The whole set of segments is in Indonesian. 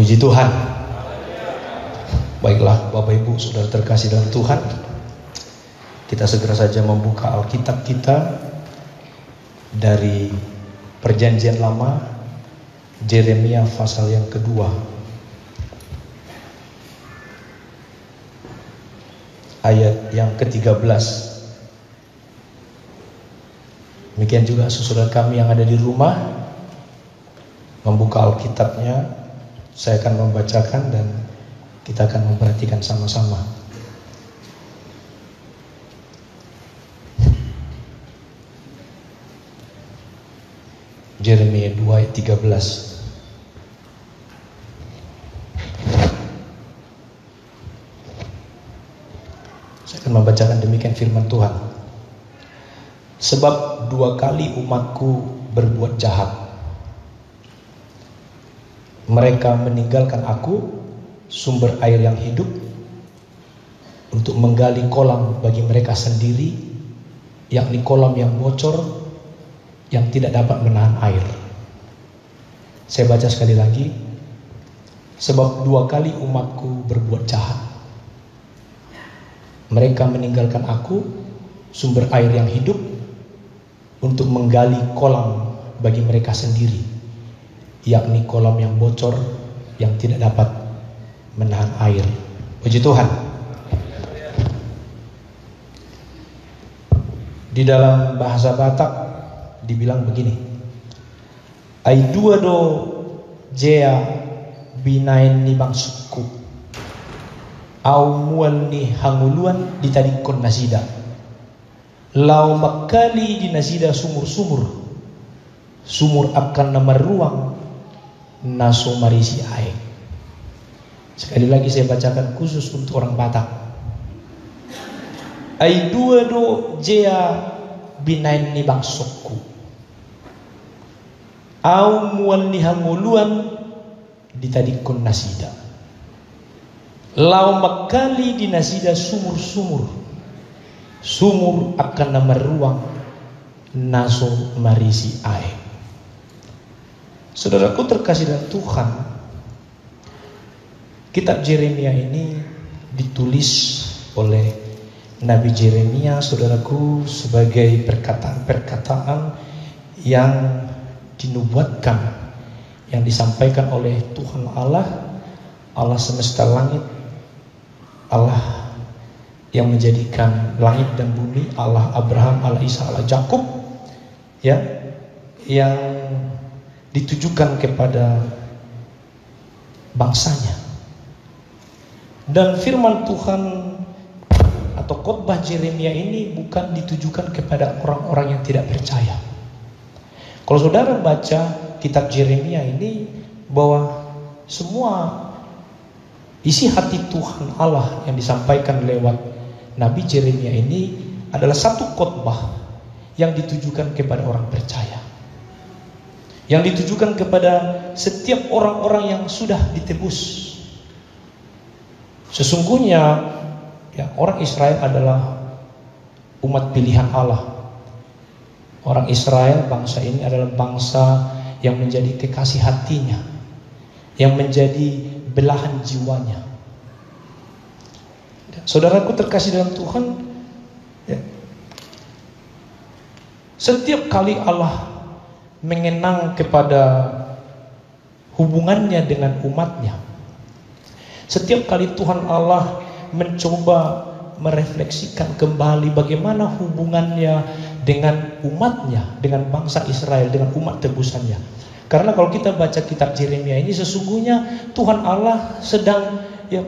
Puji Tuhan. Baiklah Bapak Ibu Saudara terkasih dalam Tuhan, kita segera saja membuka Alkitab kita dari Perjanjian Lama, Yeremia pasal yang kedua, ayat yang ke-13. Demikian juga saudara kami yang ada di rumah membuka Alkitabnya. Saya akan membacakan dan kita akan memperhatikan sama-sama. Yeremia 2 ayat 13. Saya akan membacakan demikian firman Tuhan. Sebab 2 kali umatku berbuat jahat. Mereka meninggalkan aku, sumber air yang hidup, untuk menggali kolam bagi mereka sendiri, yakni kolam yang bocor, yang tidak dapat menahan air. Saya baca sekali lagi. Sebab 2 kali umatku berbuat jahat. Mereka meninggalkan aku, sumber air yang hidup, untuk menggali kolam bagi mereka sendiri, yakni kolam yang bocor, yang tidak dapat menahan air. Puji Tuhan. Di dalam bahasa Batak dibilang begini: ai dua do jea binain ni bangsukku, au mual ni hanguluan ditadikon nasida, lau makali di nasida sumur akan nomor ruang naso marisi air. Sekali lagi saya bacakan khusus untuk orang Batak. Ai dua do jea binain ni bangsukku, au mual ni hanguluan ditadikon nasida, lau makali di nasida sumur akan nomor ruang naso marisi air. Saudaraku terkasih dalam Tuhan, kitab Yeremia ini ditulis oleh Nabi Yeremia, saudaraku, sebagai perkataan-perkataan yang dinubuatkan, yang disampaikan oleh Tuhan Allah, Allah semesta langit, Allah yang menjadikan langit dan bumi, Allah Abraham, Allah Isa, Allah Yakub, ya, yang ditujukan kepada bangsanya. Dan firman Tuhan atau khotbah Yeremia ini bukan ditujukan kepada orang-orang yang tidak percaya. Kalau saudara baca kitab Yeremia ini, bahwa semua isi hati Tuhan Allah yang disampaikan lewat Nabi Yeremia ini adalah satu khotbah yang ditujukan kepada orang percaya, yang ditujukan kepada setiap orang-orang yang sudah ditebus. Sesungguhnya ya, orang Israel adalah umat pilihan Allah. Orang Israel, bangsa ini adalah bangsa yang menjadi kekasih hatinya, yang menjadi belahan jiwanya. Saudaraku terkasih dalam Tuhan, ya, setiap kali Allah mengenang kepada hubungannya dengan umatnya, setiap kali Tuhan Allah mencoba merefleksikan kembali bagaimana hubungannya dengan umatnya, dengan bangsa Israel, dengan umat tebusannya. Karena kalau kita baca kitab Yeremia ini, sesungguhnya Tuhan Allah sedang ya,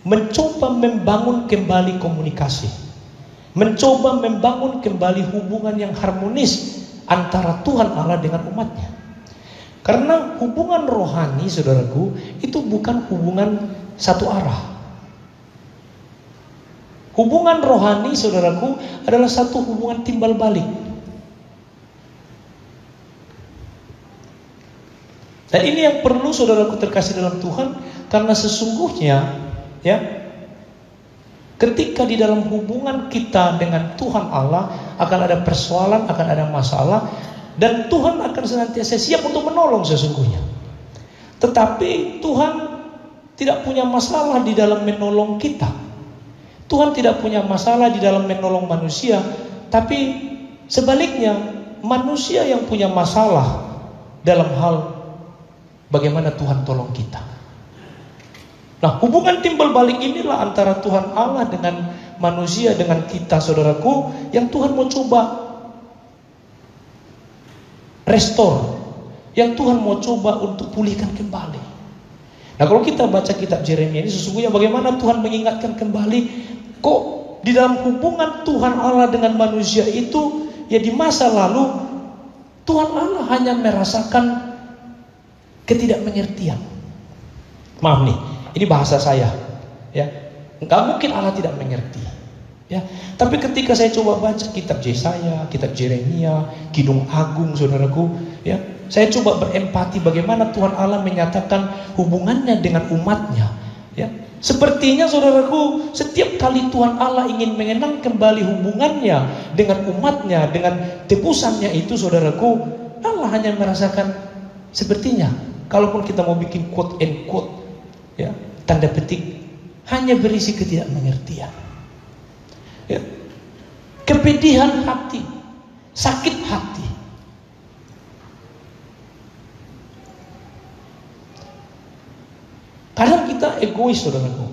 mencoba membangun kembali komunikasi, mencoba membangun kembali hubungan yang harmonis antara Tuhan Allah dengan umatnya. Karena hubungan rohani, saudaraku, itu bukan hubungan satu arah. Hubungan rohani, saudaraku, adalah satu hubungan timbal balik. Dan ini yang perlu saudaraku terkasih dalam Tuhan, karena sesungguhnya ya, ketika di dalam hubungan kita dengan Tuhan Allah akan ada persoalan, akan ada masalah, dan Tuhan akan senantiasa siap untuk menolong sesungguhnya. Tetapi Tuhan tidak punya masalah di dalam menolong kita. Tuhan tidak punya masalah di dalam menolong manusia, tapi sebaliknya manusia yang punya masalah dalam hal bagaimana Tuhan tolong kita. Nah, hubungan timbal balik inilah antara Tuhan Allah dengan manusia, dengan kita, saudaraku, yang Tuhan mau coba restore, yang Tuhan mau coba untuk pulihkan kembali. Nah, kalau kita baca kitab Yeremia ini, sesungguhnya bagaimana Tuhan mengingatkan kembali, kok di dalam hubungan Tuhan Allah dengan manusia itu, ya di masa lalu Tuhan Allah hanya merasakan ketidakmengertian. Maaf nih, ini bahasa saya, ya. Nggak mungkin Allah tidak mengerti, ya. Tapi ketika saya coba baca kitab Yesaya, kitab Yeremia, Kidung Agung, saudaraku, ya, saya coba berempati bagaimana Tuhan Allah menyatakan hubungannya dengan umatnya, ya. Sepertinya, saudaraku, setiap kali Tuhan Allah ingin mengenang kembali hubungannya dengan umatnya, dengan tebusannya itu, saudaraku, Allah hanya merasakan sepertinya, kalaupun kita mau bikin quote and quote, ya, tanda petik, hanya berisi ketidakmengertian, ya, kepedihan hati, sakit hati. Kadang kita egois, saudaraku.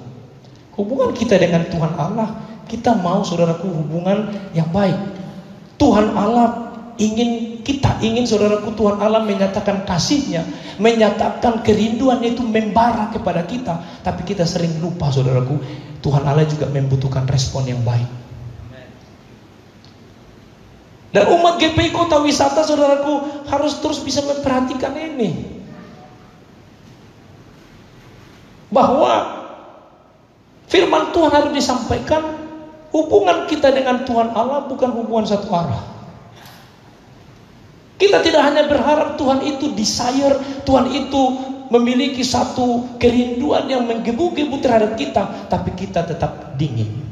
Hubungan kita dengan Tuhan Allah, kita mau, saudaraku, hubungan yang baik. Tuhan Allah kita ingin, saudaraku, Tuhan Allah menyatakan kasih-Nya, menyatakan kerinduan itu membara kepada kita. Tapi kita sering lupa, saudaraku, Tuhan Allah juga membutuhkan respon yang baik. Dan umat GPI Kota Wisata, saudaraku, harus terus bisa memperhatikan ini, bahwa firman Tuhan harus disampaikan. Hubungan kita dengan Tuhan Allah bukan hubungan satu arah. Kita tidak hanya berharap Tuhan itu desire, Tuhan itu memiliki satu kerinduan yang menggebu-gebu terhadap kita, tapi kita tetap dingin.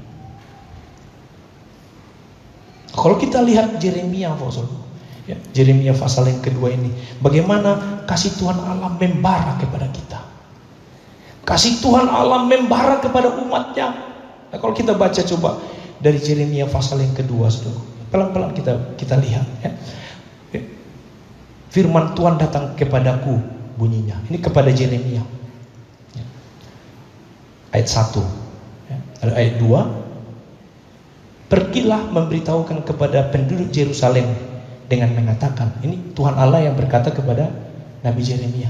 Kalau kita lihat Yeremia, ya, Yeremia pasal yang kedua ini, bagaimana kasih Tuhan Allah membara kepada kita. Kasih Tuhan Allah membara kepada umatnya. Nah, kalau kita baca coba dari Yeremia pasal yang kedua, saudara, pelan-pelan kita lihat, ya. Firman Tuhan datang kepadaku, bunyinya. Ini kepada Yeremia, ya. Ayat 1, ya. Ada ayat 2. Pergilah memberitahukan kepada penduduk Yerusalem dengan mengatakan, ini Tuhan Allah yang berkata kepada Nabi Yeremia.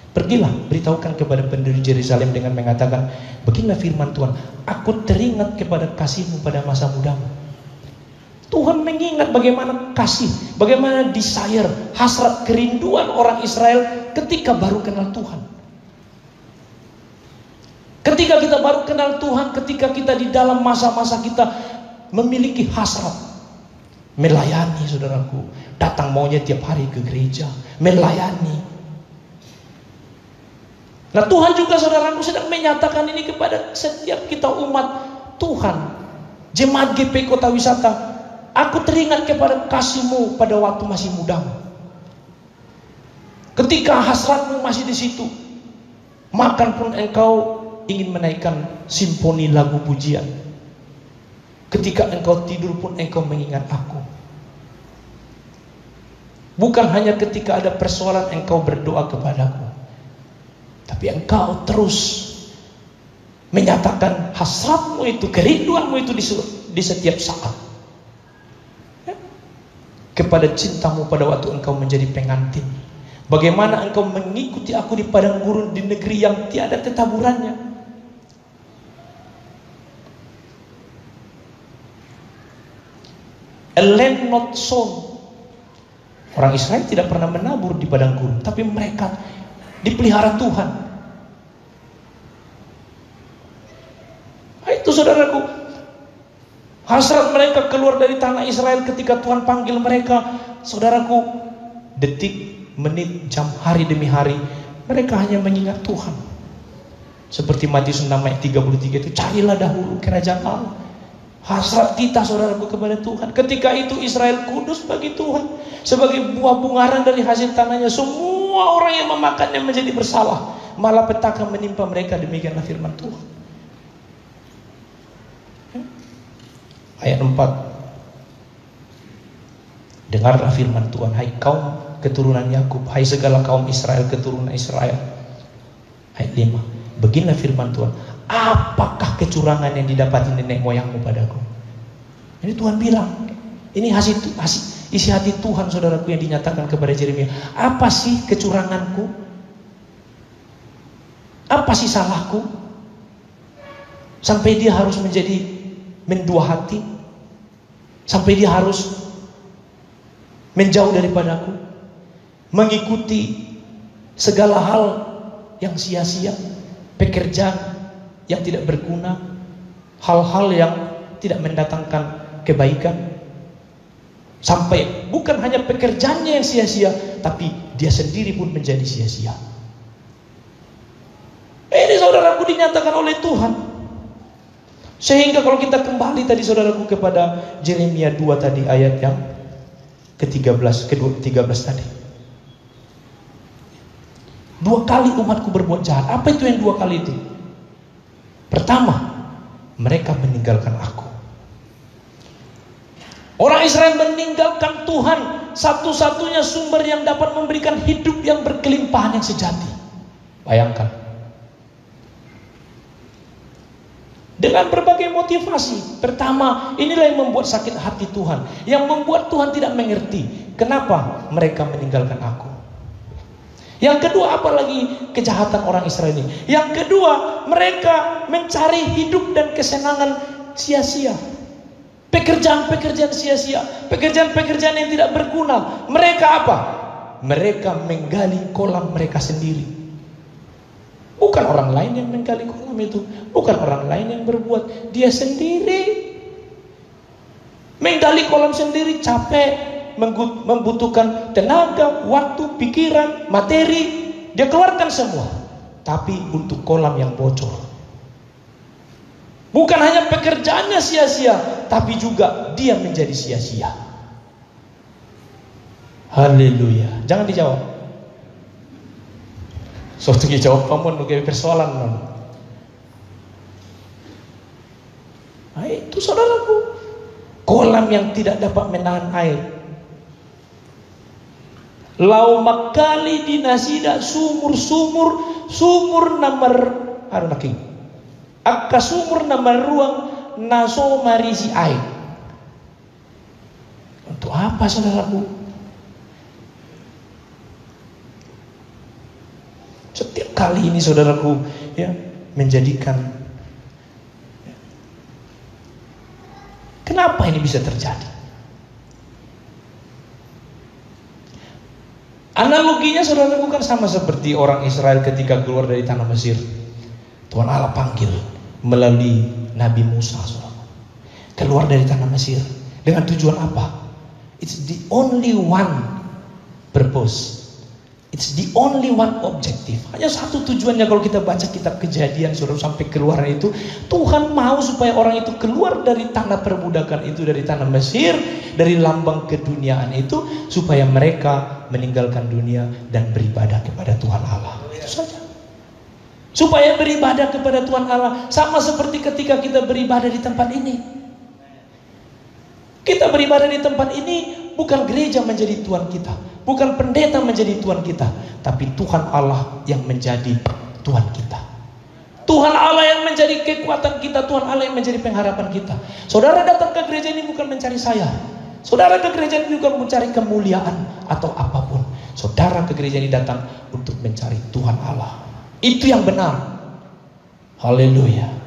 Pergilah, beritahukan kepada penduduk Yerusalem dengan mengatakan, beginilah firman Tuhan, aku teringat kepada kasih-Mu pada masa mudamu. Tuhan mengingat bagaimana kasih, bagaimana desire, hasrat, kerinduan orang Israel ketika baru kenal Tuhan. Ketika kita baru kenal Tuhan, ketika kita di dalam masa-masa kita memiliki hasrat melayani, saudaraku, datang maunya tiap hari ke gereja, melayani. Nah, Tuhan juga, saudaraku, sedang menyatakan ini kepada setiap kita umat Tuhan, jemaat GP Kota Wisata. Aku teringat kepada kasih-Mu pada waktu masih mudamu. Ketika hasratmu masih di situ, makan pun engkau ingin menaikkan simfoni lagu pujian. Ketika engkau tidur pun engkau mengingat aku. Bukan hanya ketika ada persoalan engkau berdoa kepadaku, tapi engkau terus menyatakan hasratmu itu, kerinduanmu itu di setiap saat, ya? Kepada cintamu pada waktu engkau menjadi pengantin. Bagaimana engkau mengikuti aku di padang gurun, di negeri yang tiada tetaburannya. A land not sown. Orang Israel tidak pernah menabur di padang gurun, tapi mereka dipelihara Tuhan. Nah, itu, saudaraku, hasrat mereka keluar dari tanah Israel ketika Tuhan panggil mereka. Saudaraku, detik, menit, jam, hari demi hari, mereka hanya mengingat Tuhan. Seperti Matius 6 ayat 33 itu, carilah dahulu kerajaan Allah. Hasrat kita, saudaraku, kepada Tuhan. Ketika itu Israel kudus bagi Tuhan, sebagai buah bungaran dari hasil tanahnya. Semua semua orang yang memakannya menjadi bersalah, malah petaka menimpa mereka. Demikianlah firman Tuhan. Ayat 4. Dengarlah firman Tuhan, hai kaum keturunan Yakub, hai segala kaum Israel, keturunan Israel. Ayat 5. Beginilah firman Tuhan, apakah kecurangan yang didapati nenek moyangmu padaku? Ini Tuhan bilang, ini isi hati Tuhan, saudaraku, yang dinyatakan kepada Yeremia. Apa sih kecuranganku? Apa sih salahku? Sampai dia harus menjadi mendua hati, sampai dia harus menjauh daripadaku, mengikuti segala hal yang sia-sia, pekerjaan yang tidak berguna, hal-hal yang tidak mendatangkan kebaikan. Sampai bukan hanya pekerjaannya yang sia-sia, tapi dia sendiri pun menjadi sia-sia. Ini saudaraku dinyatakan oleh Tuhan. Sehingga kalau kita kembali tadi saudaraku kepada Yeremia 2 tadi, ayat yang ke-13 tadi. 2 kali umatku berbuat jahat. Apa itu yang 2 kali itu? Pertama, mereka meninggalkan aku. Orang Israel meninggalkan Tuhan, satu-satunya sumber yang dapat memberikan hidup yang berkelimpahan, yang sejati. Bayangkan. Dengan berbagai motivasi. Pertama, inilah yang membuat sakit hati Tuhan, yang membuat Tuhan tidak mengerti kenapa mereka meninggalkan aku. Yang kedua, apalagi kejahatan orang Israel ini. Yang kedua, mereka mencari hidup dan kesenangan sia-sia. Pekerjaan-pekerjaan sia-sia, pekerjaan-pekerjaan yang tidak berguna. Mereka apa? Mereka menggali kolam mereka sendiri. Bukan orang lain yang menggali kolam itu, bukan orang lain yang berbuat, dia sendiri menggali kolam sendiri. Capek, membutuhkan tenaga, waktu, pikiran, materi, dia keluarkan semua, tapi untuk kolam yang bocor. Bukan hanya pekerjaannya sia-sia, tapi juga dia menjadi sia-sia. Haleluya. Jangan dijawab. Suatu jawab pamun kayak persoalan non. Nah, itu saudaraku, kolam yang tidak dapat menahan air. Lau makali dinasida sumur namar arunaking. Akka sumur namar ruang naso marisi air. Untuk apa saudaraku? Setiap kali ini saudaraku ya menjadikan, kenapa ini bisa terjadi? Analoginya saudaraku kan sama seperti orang Israel ketika keluar dari tanah Mesir. Tuhan Allah panggil melalui Nabi Musa, saudaraku, keluar dari tanah Mesir dengan tujuan apa? It's the only one purpose. It's the only one objective. Hanya satu tujuannya kalau kita baca kitab Kejadian, saudara, sampai keluar itu, Tuhan mau supaya orang itu keluar dari tanah perbudakan itu, dari tanah Mesir, dari lambang keduniaan itu, supaya mereka meninggalkan dunia dan beribadah kepada Tuhan Allah. Itu saja. Supaya beribadah kepada Tuhan Allah, sama seperti ketika kita beribadah di tempat ini. Kita beribadah di tempat ini, bukan gereja menjadi Tuhan kita, bukan pendeta menjadi Tuhan kita, tapi Tuhan Allah yang menjadi Tuhan kita. Tuhan Allah yang menjadi kekuatan kita, Tuhan Allah yang menjadi pengharapan kita. Saudara datang ke gereja ini bukan mencari saya. Saudara ke gereja ini bukan mencari kemuliaan atau apapun. Saudara ke gereja ini datang untuk mencari Tuhan Allah. Itu yang benar. Haleluya.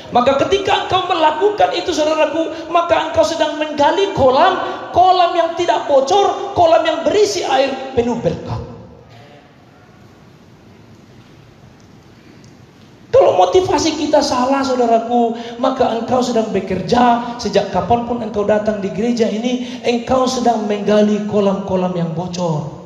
Maka ketika engkau melakukan itu saudaraku, maka engkau sedang menggali kolam yang tidak bocor, kolam yang berisi air penuh berkat. Kalau motivasi kita salah saudaraku, maka engkau sedang bekerja, sejak kapanpun engkau datang di gereja ini, engkau sedang menggali kolam-kolam yang bocor.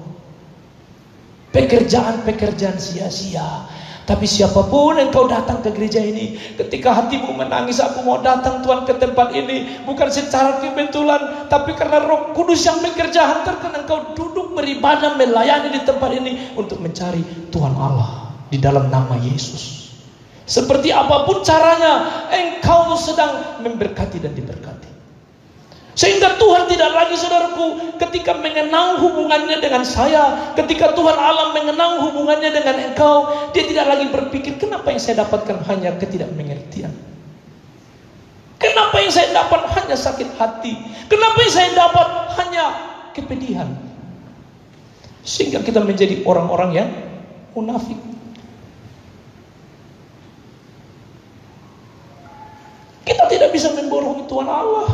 Pekerjaan-pekerjaan sia-sia, Tapi siapapun engkau datang ke gereja ini, ketika hatimu menangis, aku mau datang Tuhan ke tempat ini, bukan secara kebetulan, tapi karena Roh Kudus yang bekerja hantarkan engkau duduk beribadah, melayani di tempat ini untuk mencari Tuhan Allah di dalam nama Yesus. Seperti apapun caranya, engkau sedang memberkati dan diberkati. Sehingga Tuhan tidak lagi, saudaraku, ketika mengenang hubungannya dengan saya, ketika Tuhan Allah mengenang hubungannya dengan engkau, dia tidak lagi berpikir, kenapa yang saya dapatkan hanya ketidakmengertian? Kenapa yang saya dapat hanya sakit hati? Kenapa yang saya dapat hanya kepedihan? Sehingga kita menjadi orang-orang yang munafik. Kita tidak bisa membohongi Tuhan Allah.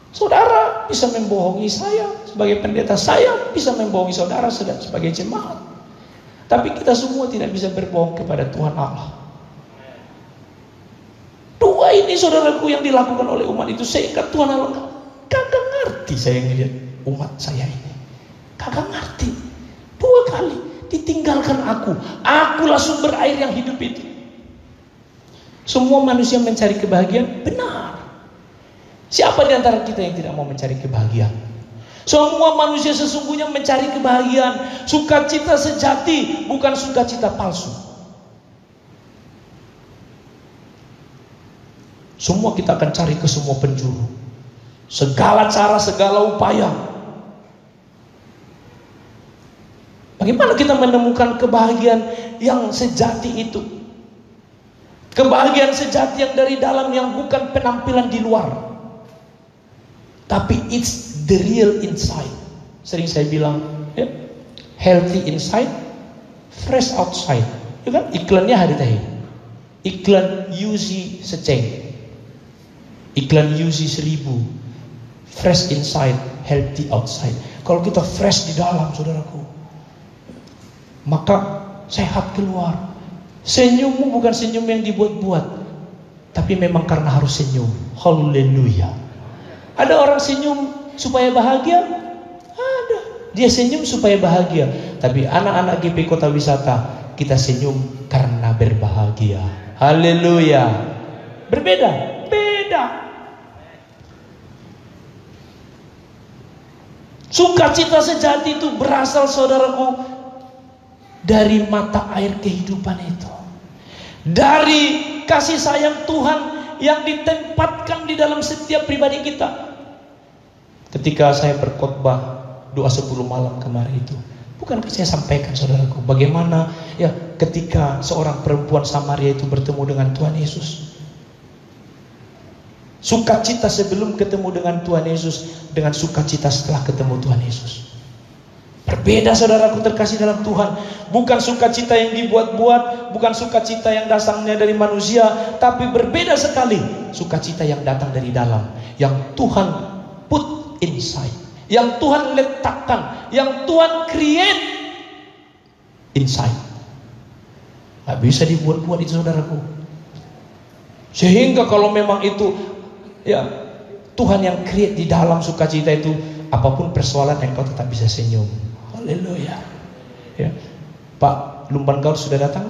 Saudara bisa membohongi saya sebagai pendeta, saya bisa membohongi saudara sebagai jemaat. Tapi kita semua tidak bisa berbohong kepada Tuhan Allah. Dua ini, saudaraku, yang dilakukan oleh umat itu, sehingga Tuhan Allah kagak ngerti saya ngelihat umat saya ini. Kagak ngerti. Dua kali ditinggalkan akulah sumber air yang hidup itu. Semua manusia mencari kebahagiaan, benar. Siapa di antara kita yang tidak mau mencari kebahagiaan? Semua manusia sesungguhnya mencari kebahagiaan, sukacita sejati, bukan sukacita palsu. Semua kita akan cari ke semua penjuru, segala cara, segala upaya. Bagaimana kita menemukan kebahagiaan yang sejati itu? Kebahagiaan sejati yang dari dalam, yang bukan penampilan di luar, tapi it's the real inside. Sering saya bilang, ya, healthy inside, fresh outside. Ya kan? Iklannya hari tadi. Iklan Yuzi seceng, iklan Yuzi 1000. Fresh inside, healthy outside. Kalau kita fresh di dalam, saudaraku, maka sehat keluar. Senyummu bukan senyum yang dibuat-buat, tapi memang karena harus senyum. Haleluya. Ada orang senyum supaya bahagia? Ada. Dia senyum supaya bahagia. Tapi anak-anak GP Kota Wisata, kita senyum karena berbahagia. Haleluya. Berbeda. Beda. Sukacita sejati itu berasal, saudaraku, dari mata air kehidupan itu. Dari kasih sayang Tuhan yang ditempatkan di dalam setiap pribadi kita. Ketika saya berkhotbah doa 10 malam kemarin itu, bukankah saya sampaikan, saudaraku, bagaimana ya ketika seorang perempuan Samaria itu bertemu dengan Tuhan Yesus. Sukacita sebelum ketemu dengan Tuhan Yesus dengan sukacita setelah ketemu Tuhan Yesus. Berbeda, saudaraku terkasih dalam Tuhan. Bukan sukacita yang dibuat-buat, bukan sukacita yang datangnya dari manusia, tapi berbeda sekali sukacita yang datang dari dalam, yang Tuhan put inside, yang Tuhan letakkan, yang Tuhan create inside. Gak bisa dibuat-buat itu, saudaraku. Sehingga kalau memang itu ya Tuhan yang create di dalam sukacita itu, apapun persoalan engkau tetap bisa senyum. Haleluya. Ya. Pak Lumban Gaul sudah datang?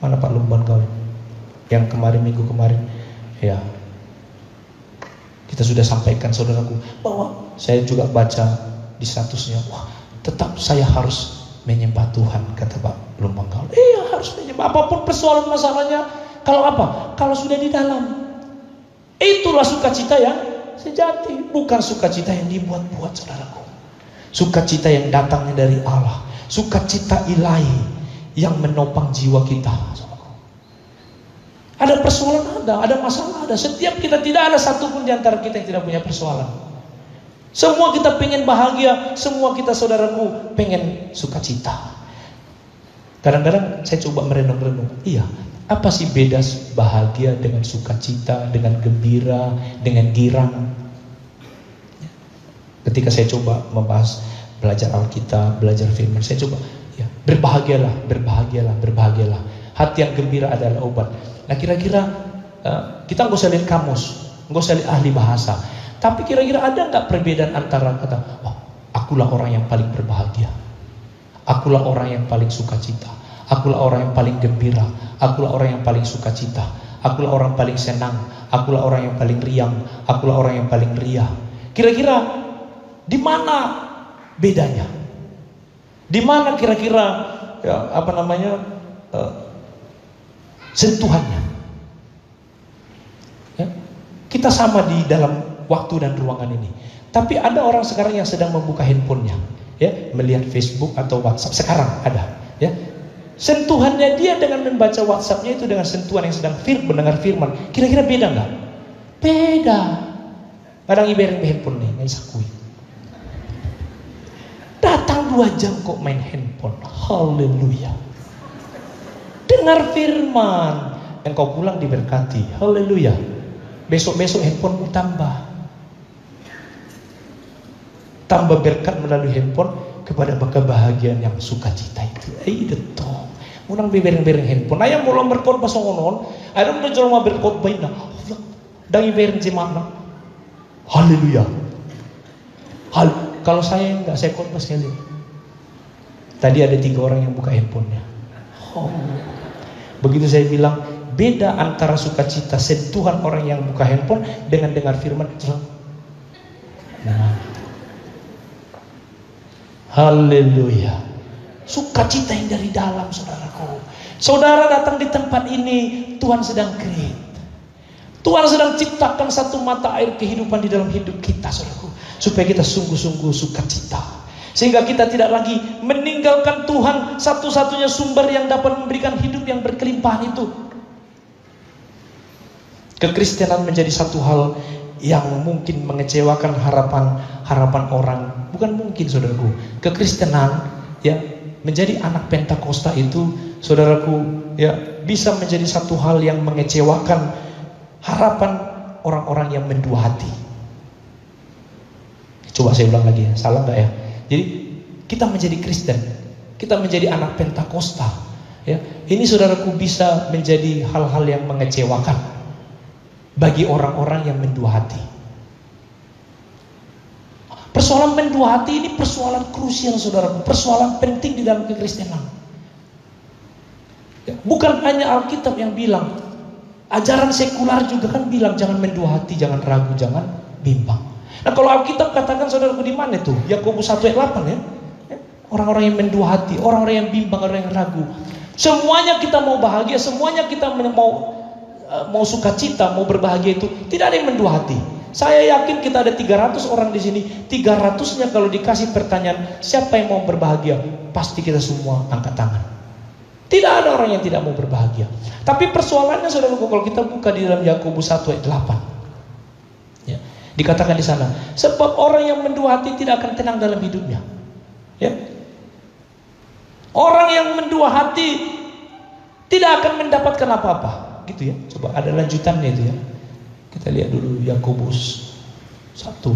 Mana Pak Lumban Gaul? Yang kemarin, minggu kemarin. Ya. Kita sudah sampaikan, saudaraku, bahwa saya juga baca di statusnya, wah, tetap saya harus menyembah Tuhan, kata Pak Lumban Gaul. Iya, harus menyembah. Apapun persoalan masalahnya, kalau apa? Kalau sudah di dalam. Itulah sukacita yang sejati, bukan sukacita yang dibuat-buat, saudaraku. Sukacita yang datangnya dari Allah, sukacita ilahi yang menopang jiwa kita. Ada persoalan, ada masalah, ada. Setiap kita, tidak ada satupun di antara kita yang tidak punya persoalan. Semua kita pengen bahagia, semua kita, saudaraku, pengen sukacita. Kadang-kadang saya coba merenung-renung, iya, apa sih beda bahagia dengan sukacita, dengan gembira, dengan girang? Ketika saya coba membahas, belajar Alkitab, belajar firman, saya coba, ya, berbahagialah, berbahagialah, berbahagialah. Hati yang gembira adalah obat. Nah, kira-kira kita nggak usah lihat kamus, nggak usah lihat ahli bahasa, tapi kira-kira ada nggak perbedaan antara kata, oh, akulah orang yang paling berbahagia, Akulah orang yang paling sukacita. Akulah orang yang paling gembira. Akulah orang yang paling sukacita. Akulah orang paling senang. Akulah orang yang paling riang. Akulah orang yang paling riah. Kira-kira di mana bedanya? Di mana kira-kira sentuhannya? Ya, kita sama di dalam waktu dan ruangan ini. Tapi ada orang sekarang yang sedang membuka handphonenya, ya, melihat Facebook atau WhatsApp. Sekarang ada, ya. Sentuhannya dia dengan membaca WhatsAppnya itu dengan sentuhan yang sedang mendengar firman. Kira-kira beda nggak? Beda. Kadang ibarat handphone nih, nggak sakui. Datang 2 jam kok main handphone. Haleluya. Dengar firman, engkau pulang diberkati. Haleluya. Besok-besok handphonemu tambah berkat melalui handphone kepada kebahagiaan yang sukacita itu. Deto. Unang bibereng-bereng handphone. Ayam mulai berkhotbah songonon. Ayam udah jual berkhotbah ina. Dangi bereng jemaah. Haleluya. Kalau saya enggak, saya khotbah sekali. Tadi ada 3 orang yang buka handphonenya. Begitu saya bilang, beda antara sukacita sentuhan orang yang buka handphone dengan dengar firman. Nah. Haleluya. Sukacita yang dari dalam, saudaraku. Saudara datang di tempat ini, Tuhan sedang create. Tuhan sedang ciptakan satu mata air kehidupan di dalam hidup kita, saudaraku, supaya kita sungguh-sungguh sukacita. Sehingga kita tidak lagi meninggalkan Tuhan, satu-satunya sumber yang dapat memberikan hidup yang berkelimpahan itu. Kekristenan menjadi satu hal yang mungkin mengecewakan harapan orang. Bukan mungkin, saudaraku. Kekristenan, ya, menjadi anak Pentakosta itu, saudaraku, ya, bisa menjadi satu hal yang mengecewakan harapan orang-orang yang mendua hati. Coba saya ulang lagi, salah nggak ya? Jadi kita menjadi Kristen, kita menjadi anak Pentakosta, ya, ini saudaraku bisa menjadi hal-hal yang mengecewakan bagi orang-orang yang mendua hati. Persoalan mendua hati ini persoalan krusial, saudaraku, persoalan penting di dalam kekristenan. Bukan hanya Alkitab yang bilang, ajaran sekular juga kan bilang jangan mendua hati, jangan ragu, jangan bimbang. Nah, kalau Alkitab katakan, saudaraku, di mana tuh? Yakobus 1:8 ya. Orang-orang yang mendua hati, orang-orang yang bimbang, orang yang ragu. Semuanya kita mau bahagia, semuanya kita mau sukacita, mau berbahagia itu tidak ada yang mendua hati. Saya yakin kita ada 300 orang di sini. 300-nya kalau dikasih pertanyaan siapa yang mau berbahagia, pasti kita semua angkat tangan. Tidak ada orang yang tidak mau berbahagia. Tapi persoalannya, saudaraku, kalau kita buka di dalam Yakobus 1:8, ya, dikatakan di sana, sebab orang yang mendua hati tidak akan tenang dalam hidupnya. Ya. Orang yang mendua hati tidak akan mendapatkan apa-apa. Gitu ya. Coba ada lanjutannya itu ya. Kita lihat dulu Yakobus 1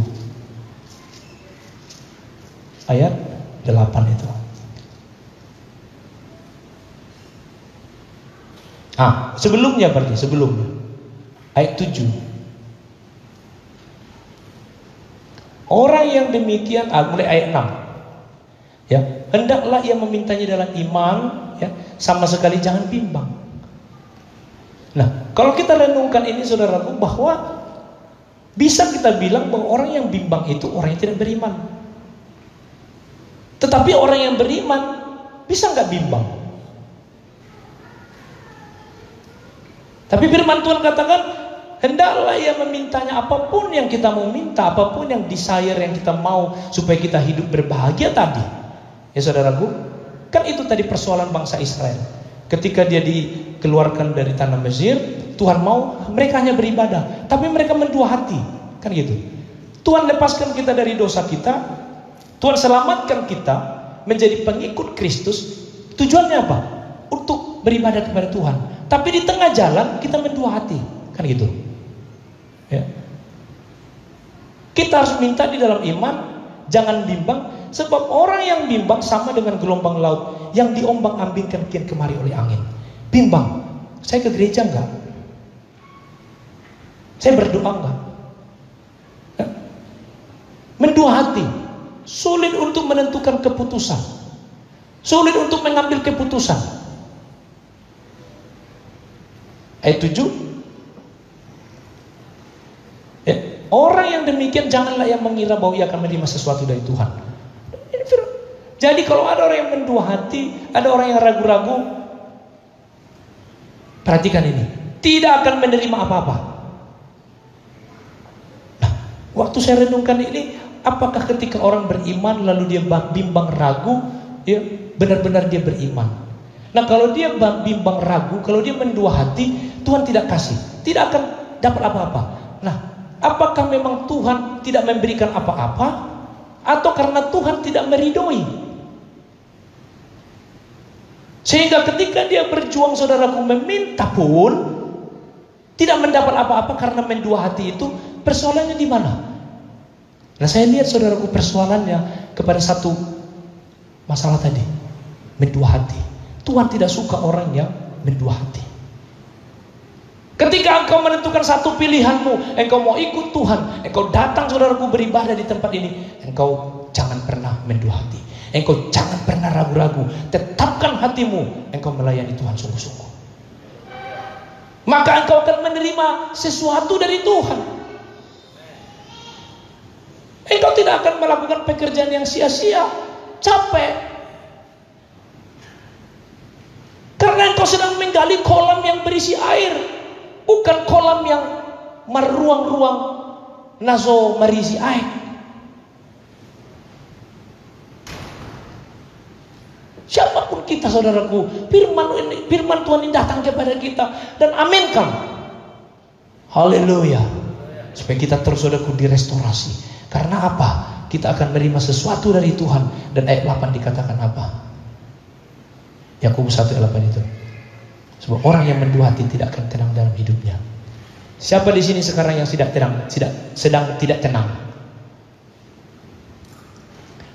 ayat 8 itu. Sebelumnya ayat 7. Orang yang demikian, mulai ayat 6. Ya, hendaklah ia memintanya dalam iman, ya, sama sekali jangan bimbang. Nah, kalau kita renungkan ini, saudaraku, bahwa bisa kita bilang bahwa orang yang bimbang itu orang yang tidak beriman. Tetapi orang yang beriman bisa nggak bimbang? Tapi firman Tuhan katakan, hendaklah ia memintanya apapun yang kita mau minta, apapun yang desire yang kita mau supaya kita hidup berbahagia tadi. Ya, saudaraku, kan itu tadi persoalan bangsa Israel. Ketika dia dikeluarkan dari tanah Mesir, Tuhan mau mereka hanya beribadah, tapi mereka mendua hati, kan gitu. Tuhan lepaskan kita dari dosa kita, Tuhan selamatkan kita menjadi pengikut Kristus. Tujuannya apa? Untuk beribadah kepada Tuhan. Tapi di tengah jalan kita mendua hati, kan gitu. Ya. Kita harus minta di dalam iman, jangan bimbang, sebab orang yang bimbang sama dengan gelombang laut yang diombang-ambingkan kian kemari oleh angin. Bimbang, saya ke gereja enggak? Saya berdoa enggak? Ya. Mendua hati, sulit untuk menentukan keputusan. sulit untuk mengambil keputusan. Ayat 7. Ya, orang yang demikian janganlah yang mengira bahwa ia akan menerima sesuatu dari Tuhan. Jadi kalau ada orang yang mendua hati, ada orang yang ragu-ragu, perhatikan ini, tidak akan menerima apa-apa. Nah, waktu saya renungkan ini, apakah ketika orang beriman lalu dia bimbang ragu, ya benar-benar dia beriman? Nah, kalau dia bimbang ragu, kalau dia mendua hati, Tuhan tidak kasih, tidak akan dapat apa-apa. Nah, apakah memang Tuhan tidak memberikan apa-apa, atau karena Tuhan tidak meridhoi? Sehingga ketika dia berjuang, saudaraku, meminta pun tidak mendapat apa-apa karena mendua hati itu. Persoalannya di mana? Nah, saya lihat, saudaraku, persoalannya kepada satu masalah tadi, mendua hati. Tuhan tidak suka orang yang mendua hati. Ketika engkau menentukan satu pilihanmu, engkau mau ikut Tuhan, engkau datang, saudaraku, beribadah di tempat ini, engkau jangan pernah mendua hati. Engkau jangan pernah ragu-ragu. Tetapkan hatimu, engkau melayani Tuhan sungguh-sungguh. Maka engkau akan menerima sesuatu dari Tuhan. Engkau tidak akan melakukan pekerjaan yang sia-sia, capek. Karena engkau sedang menggali kolam yang berisi air, bukan kolam yang meruang-ruang nazo merisi air. Siapapun kita, saudaraku, firman Tuhan ini datang kepada kita, dan aminkan. Haleluya. Supaya kita terus, saudaraku, direstorasi. Karena apa? Kita akan menerima sesuatu dari Tuhan. Dan ayat 8 dikatakan apa? Yakobus 1 ayat 8 itu. Sebab orang yang mendua hati tidak akan tenang dalam hidupnya. Siapa di sini sekarang yang sedang tidak tenang?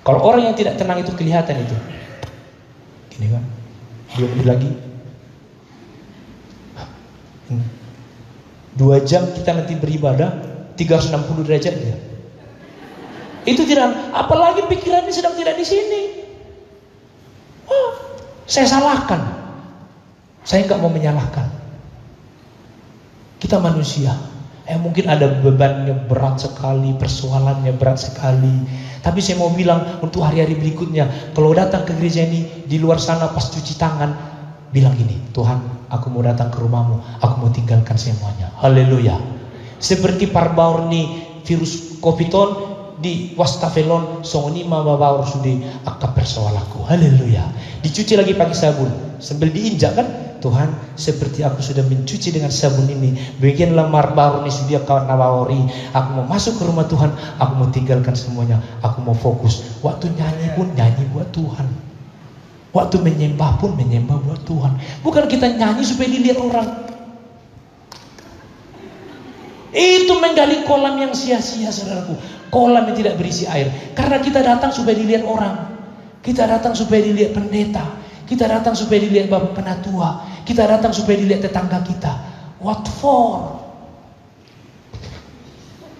Kalau orang yang tidak tenang itu kelihatan itu. Ini kan 2 menit lagi, 2 jam kita nanti beribadah 360 derajat ya. Itu tidak, apalagi pikirannya sedang tidak di sini. Saya salahkan. Saya nggak mau menyalahkan. Kita manusia. Mungkin ada bebannya berat sekali, persoalannya berat sekali. Tapi saya mau bilang untuk hari-hari berikutnya, kalau datang ke gereja ini, di luar sana pas cuci tangan, bilang gini, Tuhan, aku mau datang ke rumahmu, aku mau tinggalkan semuanya. Haleluya. Seperti parbaur ni virus COVID-19 di wastafelon songoni mababaur sudi akka persoalaku. Haleluya. Dicuci lagi pakai sabun sambil diinjak kan, Tuhan, seperti aku sudah mencuci dengan sabun ini, bagianlah marbaur ini sudah kawan nawari. Aku mau masuk ke rumah Tuhan, aku mau tinggalkan semuanya, aku mau fokus. Waktu nyanyi pun nyanyi buat Tuhan, waktu menyembah pun menyembah buat Tuhan. Bukan kita nyanyi supaya dilihat orang. Itu menggali kolam yang sia-sia, saudaraku. Kolam yang tidak berisi air. Karena kita datang supaya dilihat orang, kita datang supaya dilihat pendeta, kita datang supaya dilihat bapak penatua, kita datang supaya dilihat tetangga kita. What for?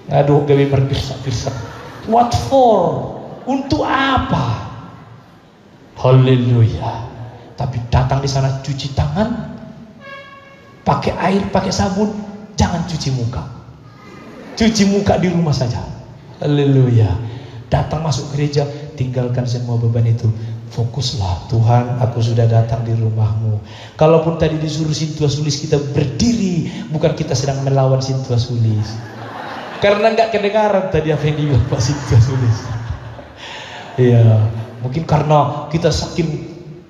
Aduh, gawe berpisah-pisah. What for? Untuk apa? Haleluya. Tapi datang di sana cuci tangan, pakai air, pakai sabun, jangan cuci muka. Cuci muka di rumah saja. Haleluya. Datang masuk gereja, tinggalkan semua beban itu. Fokuslah, Tuhan, aku sudah datang di rumahmu. Kalaupun tadi disuruh Sintua Sulis kita berdiri, bukan kita sedang melawan Sintua Sulis. Karena nggak kedengaran tadi apa yang dibilang Pak Sintua Sulis. Iya, mungkin karena kita saking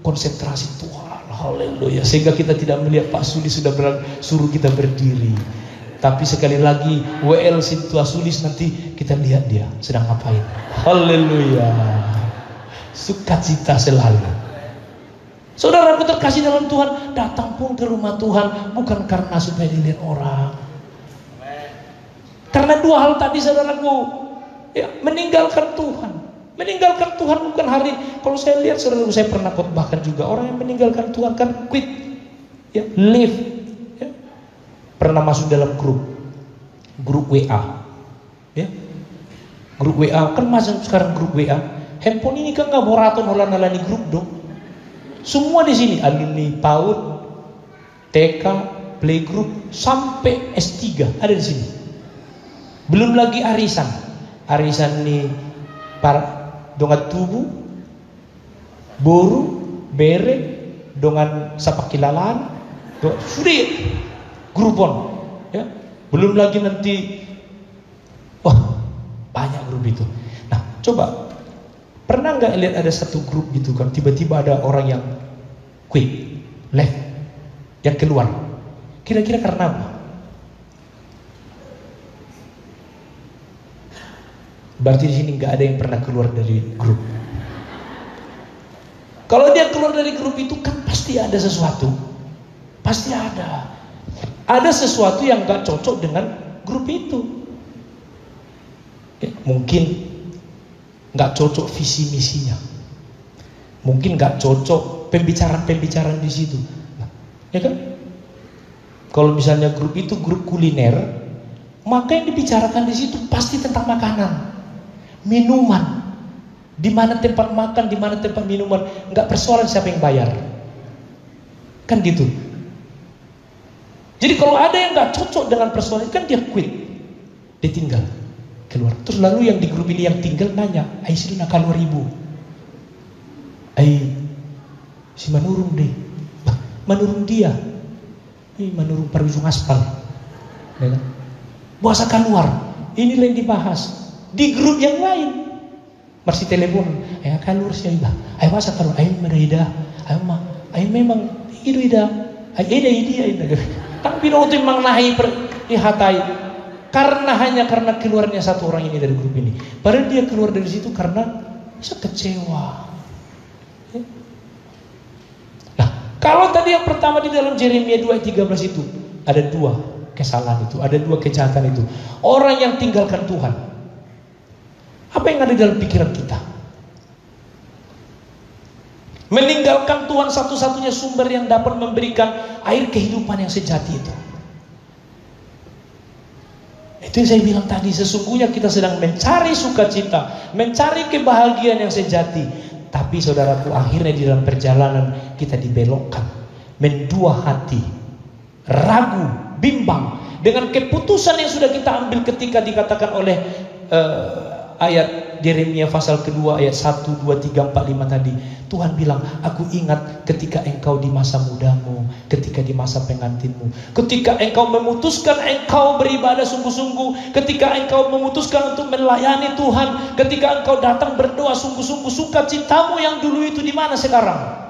konsentrasi Tuhan, haleluya, sehingga kita tidak melihat Pak Sulis sudah suruh kita berdiri. Tapi sekali lagi WL Sintua Sulis nanti kita lihat dia sedang ngapain. Haleluya. Sukacita selalu. Saudaraku terkasih dalam Tuhan, datang pun ke rumah Tuhan bukan karena supaya dilihat orang. Karena 2 hal tadi, saudaraku, ya, meninggalkan Tuhan. Meninggalkan Tuhan bukan hari. Kalau saya lihat, saudaraku, saya pernah khotbahkan juga, orang yang meninggalkan Tuhan kan quit, ya, leave. Pernah masuk dalam grup WA, ya, grup WA kan masuk sekarang grup WA. Handphone ini kan nggak boraton holan-holani grup dong. Semua di sini, alumni PAUD, TK, playgroup, sampai S3 ada di sini. Belum lagi arisan. Arisan nih para dongan tubuh, boru, bere, dongan sapakilalan, sudah grupon. Ya. Belum lagi nanti, wah banyak grup itu. Nah coba, pernah nggak lihat ada satu grup gitu kan, tiba-tiba ada orang yang quit, left, yang keluar. Kira-kira karena apa? Berarti di sini nggak ada yang pernah keluar dari grup. Kalau dia keluar dari grup itu kan pasti ada sesuatu, pasti ada sesuatu yang nggak cocok dengan grup itu. Mungkin nggak cocok visi misinya, mungkin nggak cocok pembicaraan di situ, ya kan? Kalau misalnya grup itu grup kuliner, maka yang dibicarakan di situ pasti tentang makanan, minuman. Di mana tempat makan, di mana tempat minuman, nggak persoalan siapa yang bayar, kan gitu. Jadi kalau ada yang nggak cocok dengan persoalan, kan dia quit, dia tinggal, keluar. Terus lalu yang di grup ini yang tinggal nanya, "Ai sudah nak keluar ibu? Ai si manurung deh, manurung dia, manurung parujung aspal, ya kan? Buasa keluar, inilah yang dibahas di grup yang lain." Masih telepon, "Ayo keluar sih iba, ayo masa keluar, ayo merida, ayo memang itu ida, ayo ida. Tapi waktu memang nahi dihatai, hanya karena keluarnya satu orang ini dari grup ini. Padahal dia keluar dari situ karena bisa kecewa. Nah, kalau tadi yang pertama di dalam Yeremia 2:13 itu ada dua kesalahan itu, ada dua kejahatan itu. Orang yang tinggalkan Tuhan. Apa yang ada dalam pikiran kita? Meninggalkan Tuhan, satu-satunya sumber yang dapat memberikan air kehidupan yang sejati itu. Itu yang saya bilang tadi, sesungguhnya kita sedang mencari sukacita, mencari kebahagiaan yang sejati. Tapi saudaraku, akhirnya di dalam perjalanan kita dibelokkan, mendua hati, ragu, bimbang dengan keputusan yang sudah kita ambil ketika dikatakan oleh ayat Yeremia pasal kedua ayat 1, 2, 3, 4, 5 tadi. Tuhan bilang, "Aku ingat ketika engkau di masa mudamu, ketika di masa pengantinmu, ketika engkau memutuskan engkau beribadah sungguh-sungguh, ketika engkau memutuskan untuk melayani Tuhan, ketika engkau datang berdoa sungguh-sungguh, sukacitamu yang dulu itu di mana sekarang?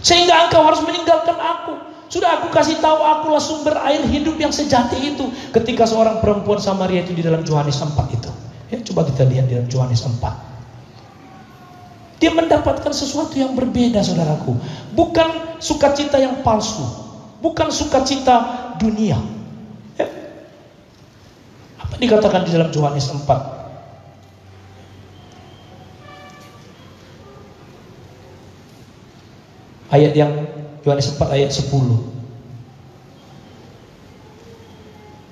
Sehingga engkau harus meninggalkan aku. Sudah aku kasih tahu, akulah sumber air hidup yang sejati itu." Ketika seorang perempuan Samaria itu di dalam Yohanes 4 itu. Ya, coba kita lihat di dalam Yohanes 4. Dia mendapatkan sesuatu yang berbeda, saudaraku. Bukan sukacita yang palsu, bukan sukacita dunia. Ya. Apa dikatakan di dalam Yohanes 4? Ayat yang Yohanes 4 ayat 10.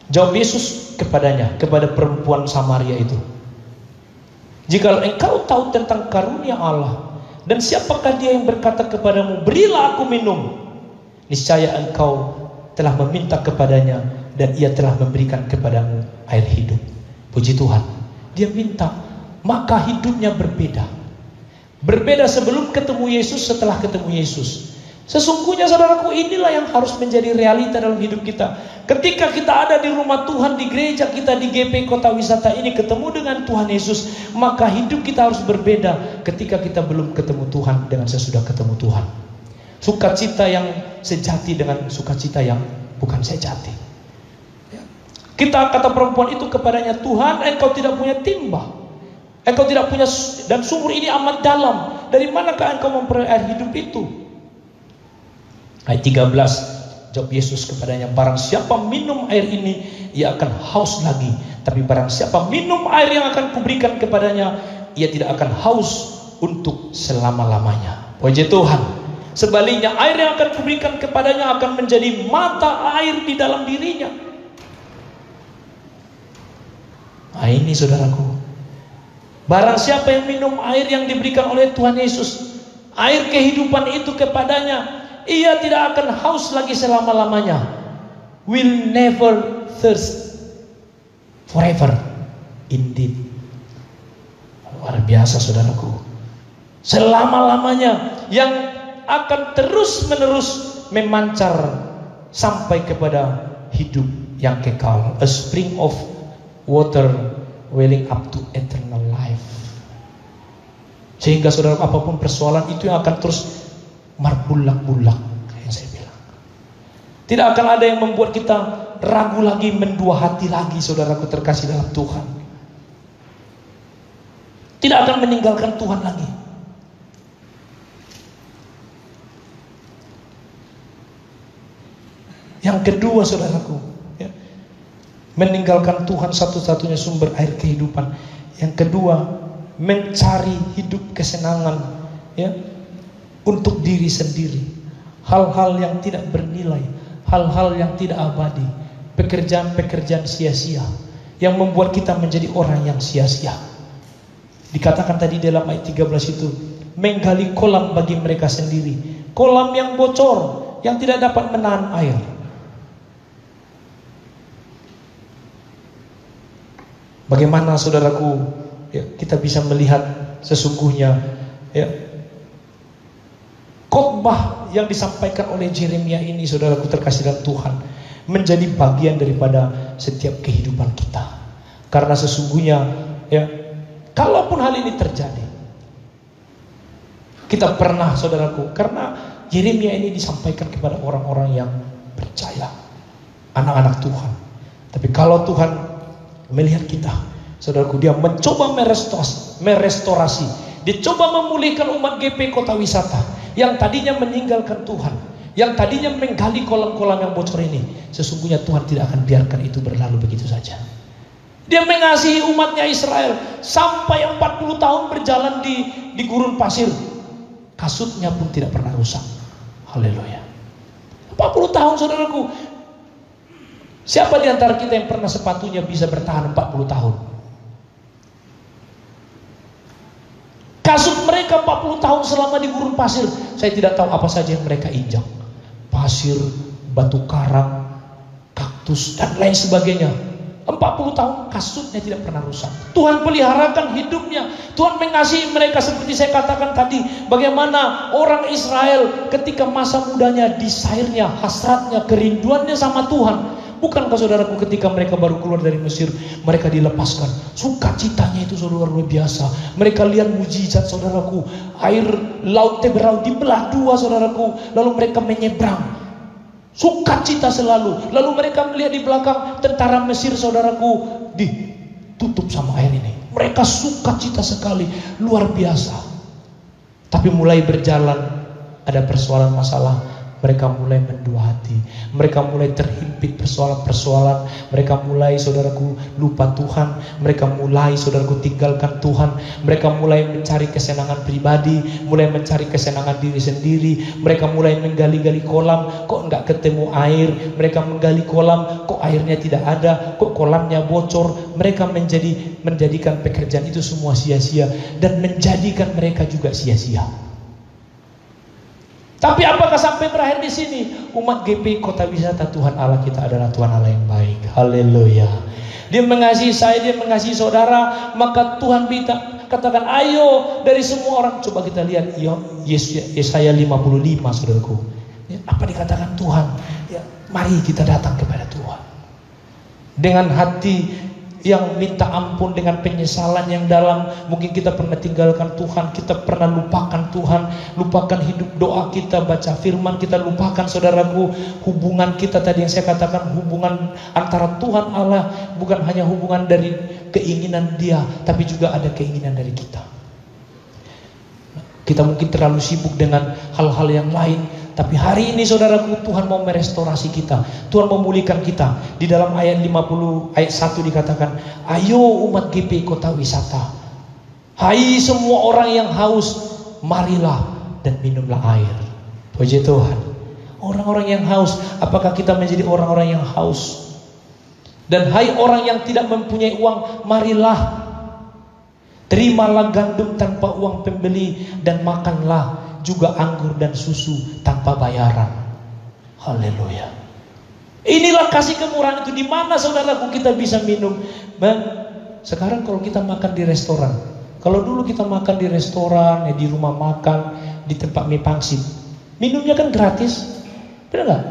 Jawab Yesus kepadanya, kepada perempuan Samaria itu, "Jikalau engkau tahu tentang karunia Allah, dan siapakah dia yang berkata kepadamu, 'Berilah aku minum,' niscaya engkau telah meminta kepadanya, dan ia telah memberikan kepadamu air hidup." Puji Tuhan, dia minta, maka hidupnya berbeda. Berbeda sebelum ketemu Yesus, setelah ketemu Yesus. Sesungguhnya saudaraku, inilah yang harus menjadi realita dalam hidup kita. Ketika kita ada di rumah Tuhan, di gereja kita, di GP Kota Wisata ini, ketemu dengan Tuhan Yesus, maka hidup kita harus berbeda ketika kita belum ketemu Tuhan dengan sesudah ketemu Tuhan. Sukacita yang sejati dengan sukacita yang bukan sejati. Kita, kata perempuan itu kepadanya, "Tuhan, engkau tidak punya timba, engkau tidak punya, dan sumur ini amat dalam. Dari manakah engkau memperoleh air hidup itu?" Ayat 13, jawab Yesus kepadanya, "Barang siapa minum air ini, ia akan haus lagi. Tapi barang siapa minum air yang akan kuberikan kepadanya, ia tidak akan haus untuk selama-lamanya." Puji Tuhan. Sebaliknya, air yang akan kuberikan kepadanya akan menjadi mata air di dalam dirinya. Nah ini saudaraku, Barang siapa yang minum air yang diberikan oleh Tuhan Yesus, air kehidupan itu kepadanya, ia tidak akan haus lagi selama-lamanya. Will never thirst forever. Indeed. Luar biasa saudaraku. Selama-lamanya, yang akan terus-menerus memancar sampai kepada hidup yang kekal. A spring of water welling up to eternal life. Sehingga saudara, apapun persoalan itu yang akan terus marbulak-bulak, yang saya bilang. Tidak akan ada yang membuat kita ragu lagi, mendua hati lagi, saudaraku terkasih dalam Tuhan. Tidak akan meninggalkan Tuhan lagi. Yang kedua saudaraku, ya, meninggalkan Tuhan satu-satunya sumber air kehidupan. Yang kedua, mencari hidup kesenangan, ya, untuk diri sendiri. Hal-hal yang tidak bernilai, hal-hal yang tidak abadi, pekerjaan-pekerjaan sia-sia yang membuat kita menjadi orang yang sia-sia. Dikatakan tadi dalam ayat 13 itu, menggali kolam bagi mereka sendiri, kolam yang bocor, yang tidak dapat menahan air. Bagaimana saudaraku, ya, kita bisa melihat sesungguhnya, ya, khotbah yang disampaikan oleh Yeremia ini, saudaraku terkasih dalam Tuhan, menjadi bagian daripada setiap kehidupan kita. Karena sesungguhnya, ya, kalaupun hal ini terjadi, kita pernah saudaraku, karena Yeremia ini disampaikan kepada orang-orang yang percaya, anak-anak Tuhan. Tapi kalau Tuhan melihat kita, saudaraku, dia mencoba merestorasi, dia coba memulihkan umat GP Kota Wisata yang tadinya meninggalkan Tuhan, yang tadinya menggali kolam-kolam yang bocor ini. Sesungguhnya Tuhan tidak akan biarkan itu berlalu begitu saja. Dia mengasihi umatnya Israel sampai 40 tahun berjalan di gurun pasir, kasutnya pun tidak pernah rusak. Haleluya. 40 tahun saudaraku. Siapa di antara kita yang pernah sepatunya bisa bertahan 40 tahun? Kasut mereka 40 tahun selama di gurun pasir. Saya tidak tahu apa saja yang mereka injak. Pasir, batu karang, kaktus, dan lain sebagainya. 40 tahun kasutnya tidak pernah rusak. Tuhan peliharakan hidupnya. Tuhan mengasihi mereka seperti saya katakan tadi. Bagaimana orang Israel ketika masa mudanya, desire-nya, hasratnya, kerinduannya sama Tuhan. Bukankah saudaraku ketika mereka baru keluar dari Mesir, mereka dilepaskan, sukacitanya itu saudara luar biasa. Mereka lihat mujizat saudaraku, air laut Teberau dibelah dua saudaraku, lalu mereka menyeberang, sukacita selalu. Lalu mereka melihat di belakang tentara Mesir saudaraku ditutup sama air ini, mereka sukacita sekali, luar biasa. Tapi mulai berjalan, ada persoalan masalah. Mereka mulai mendua hati, mereka mulai terhimpit persoalan-persoalan, mereka mulai saudaraku lupa Tuhan, mereka mulai saudaraku tinggalkan Tuhan, mereka mulai mencari kesenangan pribadi, mulai mencari kesenangan diri sendiri, mereka mulai menggali-gali kolam, kok enggak ketemu air, mereka menggali kolam, kok airnya tidak ada, kok kolamnya bocor, mereka menjadikan pekerjaan itu semua sia-sia dan menjadikan mereka juga sia-sia. Tapi apakah sampai berakhir di sini? Umat GP Kota Wisata Tuhan Allah kita adalah Tuhan Allah yang baik. Haleluya. Dia mengasihi saya, dia mengasihi saudara. Maka Tuhan minta, katakan ayo dari semua orang. Coba kita lihat Yesaya 55 saudaraku. Apa dikatakan Tuhan? Ya, mari kita datang kepada Tuhan dengan hati yang minta ampun, dengan penyesalan yang dalam. Mungkin kita pernah tinggalkan Tuhan, kita pernah lupakan Tuhan, lupakan hidup doa kita, baca firman kita, lupakan saudaraku hubungan kita tadi yang saya katakan, hubungan antara Tuhan Allah bukan hanya hubungan dari keinginan Dia, tapi juga ada keinginan dari kita. Kita mungkin terlalu sibuk dengan hal-hal yang lain. Tapi hari ini saudaraku, Tuhan mau merestorasi kita, Tuhan memulihkan kita. Di dalam ayat 50 ayat 1 dikatakan, ayo umat GP Kota Wisata, hai semua orang yang haus, marilah dan minumlah air. Puji Tuhan. Orang-orang yang haus, apakah kita menjadi orang-orang yang haus? Dan hai orang yang tidak mempunyai uang, marilah. Terimalah gandum tanpa uang pembeli, dan makanlah juga anggur dan susu tanpa bayaran. Haleluya. Inilah kasih kemurahan itu. Di mana saudaraku kita bisa minum? Sekarang kalau kita makan di restoran, kalau dulu kita makan di restoran, di rumah makan, di tempat mie pangsit, minumnya kan gratis, benar nggak?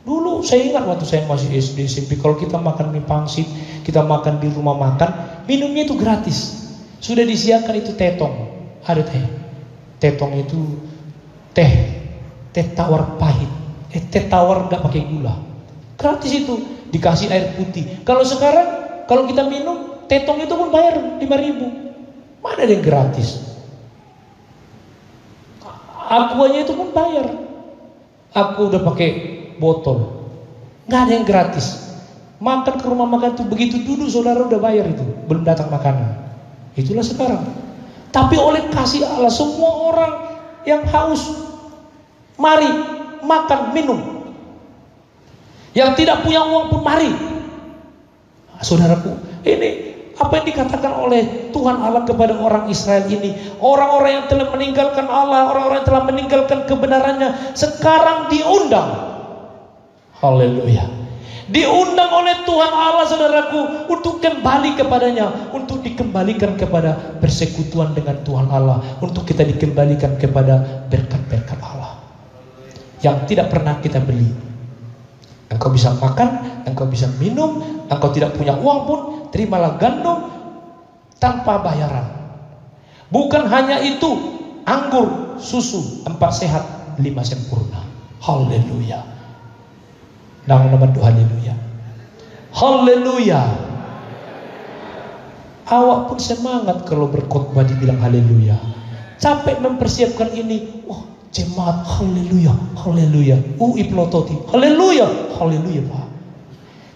Dulu saya ingat waktu saya masih SD SMP, kalau kita makan mie pangsit, kita makan di rumah makan, minumnya itu gratis. Sudah disiapkan itu tetong, ada teh. Tetong itu teh tawar pahit, teh tawar nggak pakai gula, gratis itu, dikasih air putih. Kalau sekarang kalau kita minum tetong itu pun bayar 5.000. Mana ada yang gratis? Aquanya itu pun bayar. Aku udah pakai botol, nggak ada yang gratis. Makan ke rumah makan itu begitu duduk saudara udah bayar itu, belum datang makanan. Itulah sekarang. Tapi oleh kasih Allah, semua orang yang haus, mari makan minum. Yang tidak punya uang pun mari. Saudaraku, ini apa yang dikatakan oleh Tuhan Allah kepada orang Israel ini. Orang-orang yang telah meninggalkan Allah, orang-orang yang telah meninggalkan kebenarannya, sekarang diundang. Haleluya. Diundang oleh Tuhan Allah, saudaraku, untuk kembali kepadanya, untuk dikembalikan kepada persekutuan dengan Tuhan Allah, untuk kita dikembalikan kepada berkat-berkat Allah yang tidak pernah kita beli. Engkau bisa makan, engkau bisa minum, engkau tidak punya uang pun, terimalah gandum tanpa bayaran. Bukan hanya itu, anggur, susu, 4 sehat, 5 sempurna. Haleluya. Nama Tuhan, haleluya. Haleluya. Awak pun semangat kalau berkhotbah dibilang haleluya. Capek mempersiapkan ini. Wah, jemaat haleluya, haleluya. Plototi, haleluya, haleluya, Pak.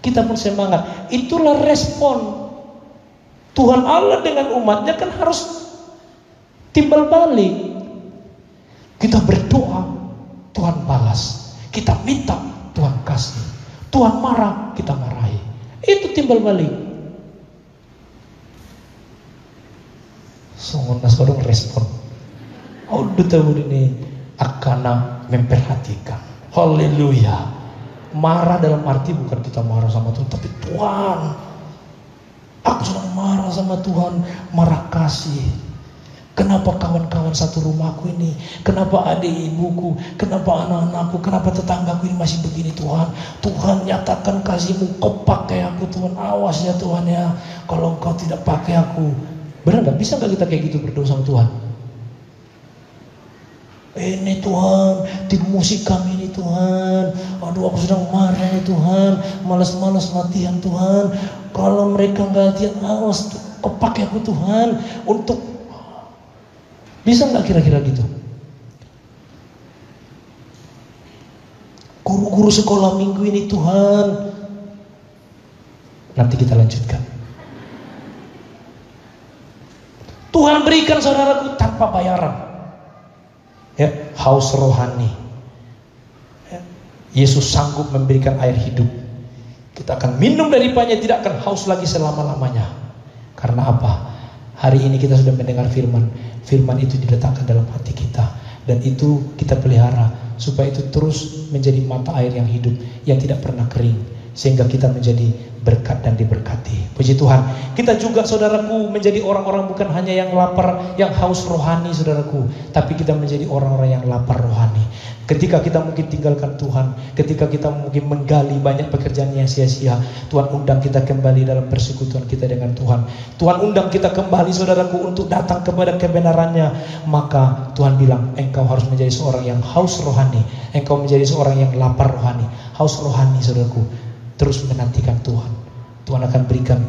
Kita pun semangat. Itulah respon Tuhan Allah dengan umatnya, kan harus timbal balik. Kita berdoa, Tuhan balas. Kita minta, Tuhan kasih. Tuhan marah, kita marahi. Itu timbal balik. Songonas kodong respon. Udah tahu ini akana memperhatikan. Haleluya. Marah dalam arti bukan kita marah sama Tuhan, tapi Tuhan, aku sedang marah sama Tuhan, marah kasih. Kenapa kawan-kawan satu rumahku ini, kenapa adik ibuku, kenapa anak-anakku, kenapa tetanggaku ini masih begini Tuhan. Tuhan, nyatakan kasih-Mu, Kau pakai aku Tuhan, awas ya Tuhan ya, kalau Engkau tidak pakai aku. Benar gak? Bisa gak kita kayak gitu berdoa sama Tuhan? Ini Tuhan, tim musik kami ini Tuhan, aduh aku sedang marah ini Tuhan, malas-malas latihan Tuhan, kalau mereka gak latihan, awas Kau pakai aku Tuhan, untuk bisa nggak kira-kira gitu? Guru-guru sekolah minggu ini Tuhan. Nanti kita lanjutkan. Tuhan berikan saudaraku tanpa bayaran. Ya, haus rohani. Ya, Yesus sanggup memberikan air hidup. Kita akan minum daripadanya, tidak akan haus lagi selama-lamanya. Karena apa? Hari ini kita sudah mendengar firman. Firman itu diletakkan dalam hati kita, dan itu kita pelihara supaya itu terus menjadi mata air yang hidup, yang tidak pernah kering, sehingga kita menjadi berkat dan diberkati. Puji Tuhan. Kita juga saudaraku menjadi orang-orang bukan hanya yang lapar, yang haus rohani saudaraku, tapi kita menjadi orang-orang yang lapar rohani. Ketika kita mungkin tinggalkan Tuhan, ketika kita mungkin menggali banyak pekerjaan yang sia-sia, Tuhan undang kita kembali dalam persekutuan kita dengan Tuhan. Tuhan undang kita kembali saudaraku untuk datang kepada kebenarannya. Maka Tuhan bilang, engkau harus menjadi seorang yang haus rohani, engkau menjadi seorang yang lapar rohani, haus rohani saudaraku. Terus menantikan Tuhan. Tuhan akan berikan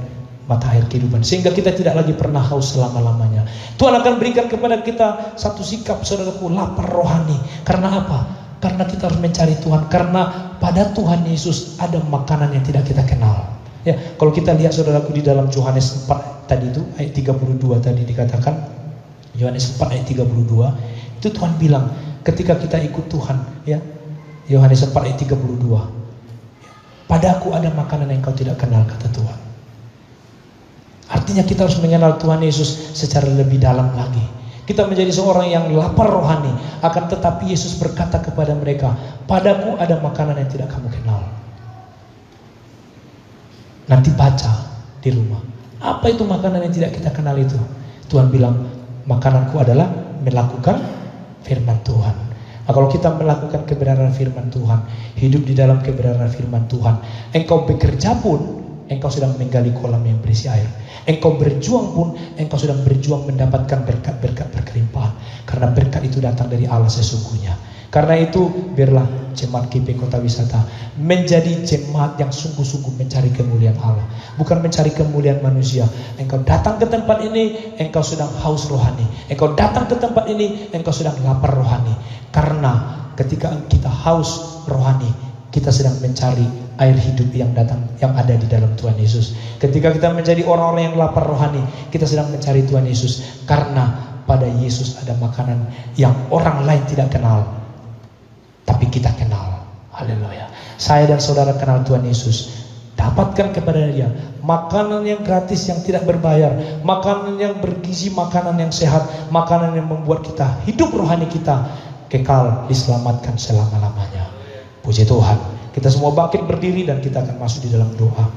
mata air kehidupan, sehingga kita tidak lagi pernah haus selama-lamanya. Tuhan akan berikan kepada kita satu sikap saudaraku, lapar rohani. Karena apa? Karena kita harus mencari Tuhan. Karena pada Tuhan Yesus ada makanan yang tidak kita kenal. Ya, kalau kita lihat saudaraku di dalam Yohanes 4 tadi itu ayat 32 tadi dikatakan, Yohanes 4 ayat 32, itu Tuhan bilang ketika kita ikut Tuhan, ya. Yohanes 4 ayat 32. Padaku ada makanan yang kau tidak kenal, kata Tuhan. Artinya kita harus mengenal Tuhan Yesus secara lebih dalam lagi. Kita menjadi seorang yang lapar rohani. Akan tetapi Yesus berkata kepada mereka, padaku ada makanan yang tidak kamu kenal. Nanti baca di rumah. Apa itu makanan yang tidak kita kenal itu? Tuhan bilang, makananku adalah melakukan firman Tuhan. Nah, kalau kita melakukan kebenaran firman Tuhan, hidup di dalam kebenaran firman Tuhan, engkau bekerja pun, engkau sedang menggali kolam yang berisi air. Engkau berjuang pun, engkau sedang berjuang mendapatkan berkat-berkat berkelimpahan. Karena berkat itu datang dari Allah sesungguhnya. Karena itu, biarlah jemaat KP Kota Wisata menjadi jemaat yang sungguh-sungguh mencari kemuliaan Allah. Bukan mencari kemuliaan manusia. Engkau datang ke tempat ini, engkau sedang haus rohani. Engkau datang ke tempat ini, engkau sedang lapar rohani. Karena ketika kita haus rohani, kita sedang mencari air hidup yang ada di dalam Tuhan Yesus. Ketika kita menjadi orang-orang yang lapar rohani, kita sedang mencari Tuhan Yesus. Karena pada Yesus ada makanan yang orang lain tidak kenal, tapi kita kenal. Haleluya. Saya dan saudara kenal Tuhan Yesus. Dapatkan kepada Dia makanan yang gratis, yang tidak berbayar, makanan yang bergizi, makanan yang sehat, makanan yang membuat kita hidup rohani kita kekal diselamatkan selama-lamanya. Puji Tuhan. Kita semua bangkit berdiri dan kita akan masuk di dalam doa.